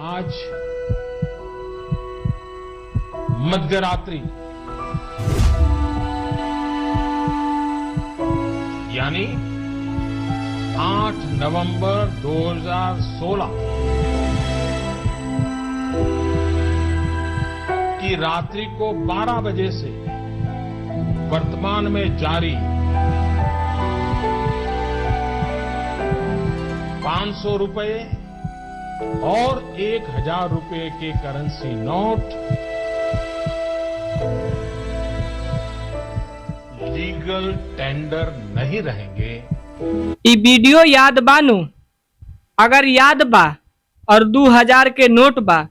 आज मध्यरात्रि यानी 8 नवंबर 2016 की रात्रि को 12 बजे से वर्तमान में जारी 500 रुपए और 1000 रुपए के करेंसी नोट लीगल टेंडर नहीं रहेंगे। ई वीडियो याद बानू? अगर याद बा और 2000 के नोट बा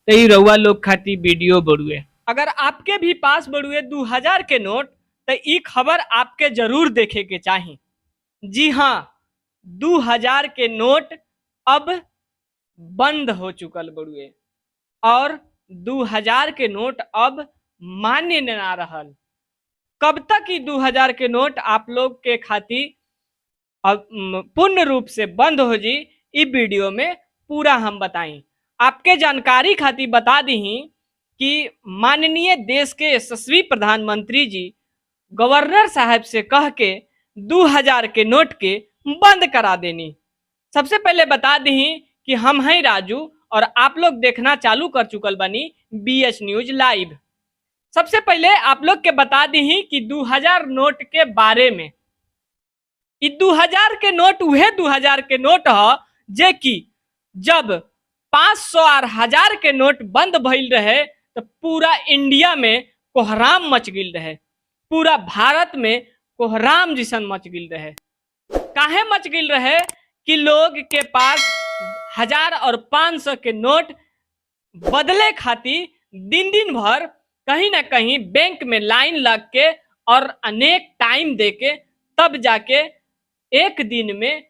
तो ई रउआ लोग खाती वीडियो बड़ुए। अगर आपके भी पास बड़ुए 2000 के नोट तो ई खबर आपके जरूर देखे के चाही। जी हाँ, 2000 के नोट अब बंद हो चुकल बड़ुए और 2000 के नोट अब मान्य ना रहल। कब तक ही 2000 के नोट आप लोग के खातिर पूर्ण रूप से बंद हो जी, इस वीडियो में पूरा हम बताएं। आपके जानकारी खातिर बता दी कि माननीय देश के यशस्वी प्रधानमंत्री जी गवर्नर साहब से कह के 2000 के नोट के बंद करा देनी। सबसे पहले बता दी कि हम हैं राजू और आप लोग देखना चालू कर चुकल बनी BH न्यूज लाइव। सबसे पहले आप लोग के बता दी कि 2000 नोट के बारे में। 2000 के नोट उहे 2000 के नोट ह जे कि जब 500 और 1000 के नोट बंद भइल रहे तो पूरा इंडिया में कोहराम मच गिल रहे, पूरा भारत में कोहराम जिसन मच गिल रहे। काहे मच गिल रहे कि लोग के पास 1000 और 500 के नोट बदले खातिर दिन दिन भर कहीं ना कहीं बैंक में लाइन लग के और अनेक टाइम दे के तब जाके एक दिन में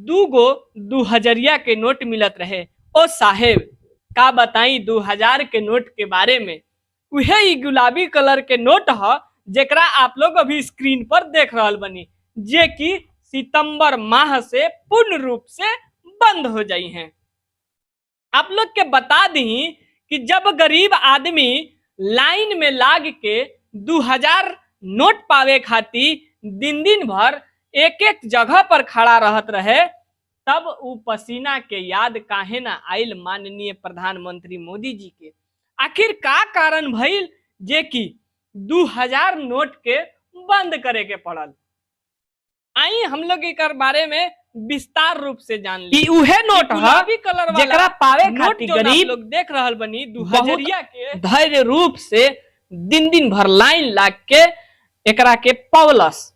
2000 के नोट मिलत रहे। ओ साहेब का बताई 2000 के नोट के बारे में। उहे ही गुलाबी कलर के नोट ह जेकरा आप लोग अभी स्क्रीन पर देख रहल बनी, जे कि सितंबर माह से पूर्ण रूप से बंद हो जाई हैं। आप लोग के बता दी कि जब गरीब आदमी लाइन में लाग के 2000 नोट पावे खातिर दिन दिन भर एक एक जगह पर खड़ा रहत रहे, तब उ पसीना के याद काहे ना आइल माननीय प्रधानमंत्री मोदी जी के। आखिर का कारण भइल जे कि 2000 नोट के बंद करे के पड़ल। आई हम लोग एक बारे में विस्तार रूप से जान ली। उहे नोट गुलाबी कलर वाला जेकरा पावे खातिर गरीब लोग देख रहल बनी 2000 के धैर्य रूप से दिन दिन भर लाइन लाग के एकरा के पवलस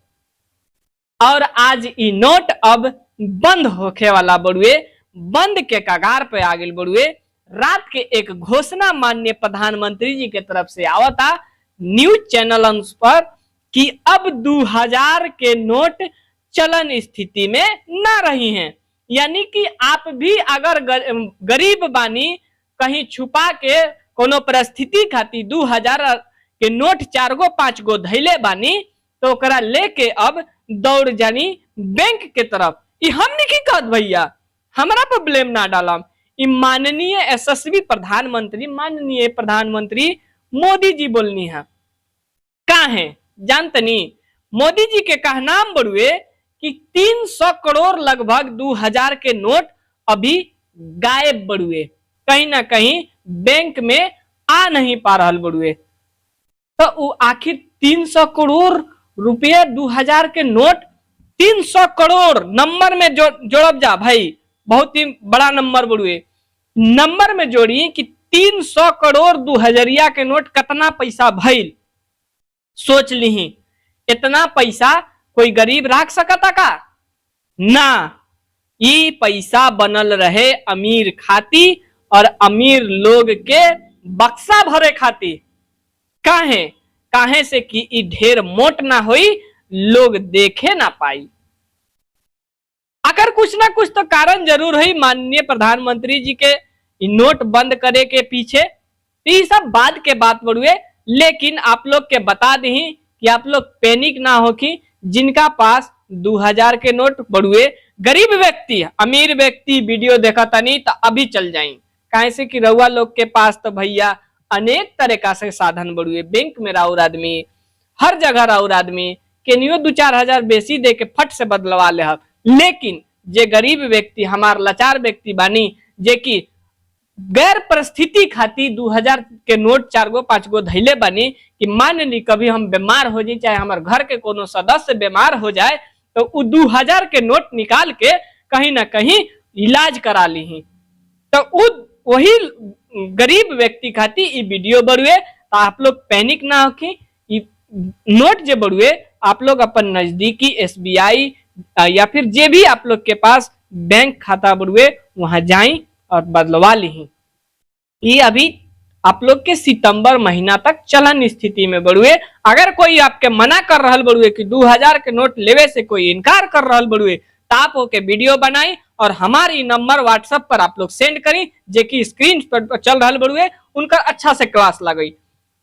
और आज ई नोट अब बंद होखे वाला बड़ुए, बंद के कगार पे आ गई बड़ुए। रात के एक घोषणा माननीय प्रधानमंत्री जी के तरफ से आवता न्यूज चैनल पर कि अब 2000 के नोट चलन स्थिति में ना रही हैं। यानी कि आप भी अगर गरीब बानी कहीं छुपा के कोनो परिस्थिति खातिर 2000 के नोट 4 गो 5 गो धैले बानी तो ओकरा लेके अब दौड़ जानी बैंक के तरफ। ई हमनी की कहत भैया, हमरा पर ब्लेम ना डालम। ई माननीय यशस्वी प्रधानमंत्री माननीय प्रधानमंत्री मोदी जी बोलनी है। काहे जानतनी? मोदी जी के कहनाम बड़ुए कि 300 करोड़ लगभग 2000 के नोट अभी गायब बड़ुए, कहीं ना कहीं बैंक में आ नहीं पा रहल बड़ुए। तो वो आखिर 300 करोड़ रुपये 2000 के नोट 300 करोड़ नंबर में जोड़ब जा भाई, बहुत ही बड़ा नंबर बड़ुए। नंबर में जोड़ी कि 300 करोड़ 2000 के नोट कितना पैसा भइल, सोच ली। इतना पैसा कोई गरीब रख सकता का? ना, ये पैसा बनल रहे अमीर खाती और अमीर लोग के बक्सा भरे खाती। काहे से कि ई ढेर मोट ना होई, लोग देखे ना पाई। अगर कुछ ना कुछ तो कारण जरूर है माननीय प्रधानमंत्री जी के नोट बंद करे के पीछे। ये सब बाद के बात बड़ुए, लेकिन आप लोग के बता दी कि आप लोग पैनिक ना हो कि जिनका पास 2000 के नोट बड़ुए, गरीब व्यक्ति अमीर व्यक्ति वीडियो देखा तनी तो अभी चल जाई, काहे से कि रउआ लोग के पास तो भैया अनेक तरीका से साधन बढ़ुए, बैंक में राउर आदमी, हर जगह राउर आदमी केनियो 2-4 हजार बेसी दे के फट से बदलवा ले। लेकिन जे गरीब व्यक्ति, हमार लाचार व्यक्ति बानी, जे कि गैर परिस्थिति खातिर 2000 के नोट 4 गो 5 गो धैले बानी कि मान ली कभी हम बीमार हो जाए, चाहे हमारे घर के कोनो सदस्य बीमार हो जाए, तो उ 2000 के नोट निकाल के कहीं ना कहीं इलाज करा ली। तो वही गरीब व्यक्ति खातिर ई वीडियो बढ़ुए। तो आप लोग पैनिक ना होके, नोट जे बढ़ुए आप लोग अपन नजदीकी SBI या फिर जे भी आप लोग के पास बैंक खाता बढ़ुए वहां जाई और बदलवा ली। ये अभी आप लोग के सितंबर महीना तक चलन स्थिति में बढ़ुए। अगर कोई आपके मना कर रहा बढ़ुए कि 2000 के नोट लेवे से कोई इनकार कर रहा बढ़ुए, तो आप ओके वीडियो बनाई और हमारी नंबर व्हाट्सएप पर आप लोग सेंड करी, जे की स्क्रीन पर चल रहा बढ़ुए, उनका अच्छा से क्लास लगई।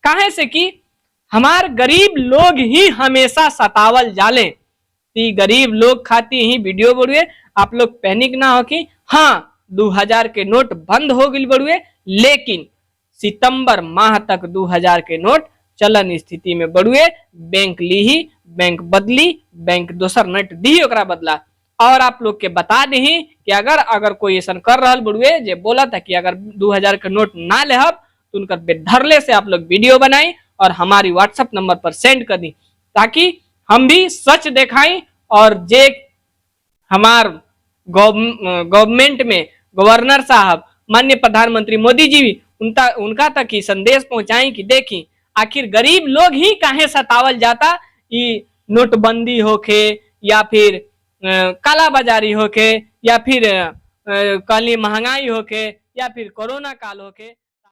काहे से कि हमार गरीब लोग ही हमेशा सतावल जाले, गरीब लोग खाती ही वीडियो बढ़ुए। आप लोग पैनिक ना हो कि हाँ 2000 के नोट बंद हो गई बढ़ुए, लेकिन सितंबर माह तक 2000 के नोट चलन स्थिति में बढ़ुए। बैंक ली ही, बैंक बदली, बैंक दोसर नोट दी ओकरा बदला। और आप लोग के बता दी कि अगर कोई ऐसा कर रहा बढ़ुए जे बोला था कि अगर 2000 के नोट ना ले तो उनका बेधरले से आप लोग वीडियो बनाई और हमारी व्हाट्सएप नंबर पर सेंड कर दी, ताकि हम भी सच दिखाई और जे हमार गवर्नमेंट में गवर्नर साहब माननीय प्रधानमंत्री मोदी जी भी उनका तक ही संदेश पहुंचाई कि देखी आखिर गरीब लोग ही काहे सतावल जाता, ये नोटबंदी होके या फिर काला बाजारी होके या फिर काली महंगाई होके या फिर कोरोना काल होके।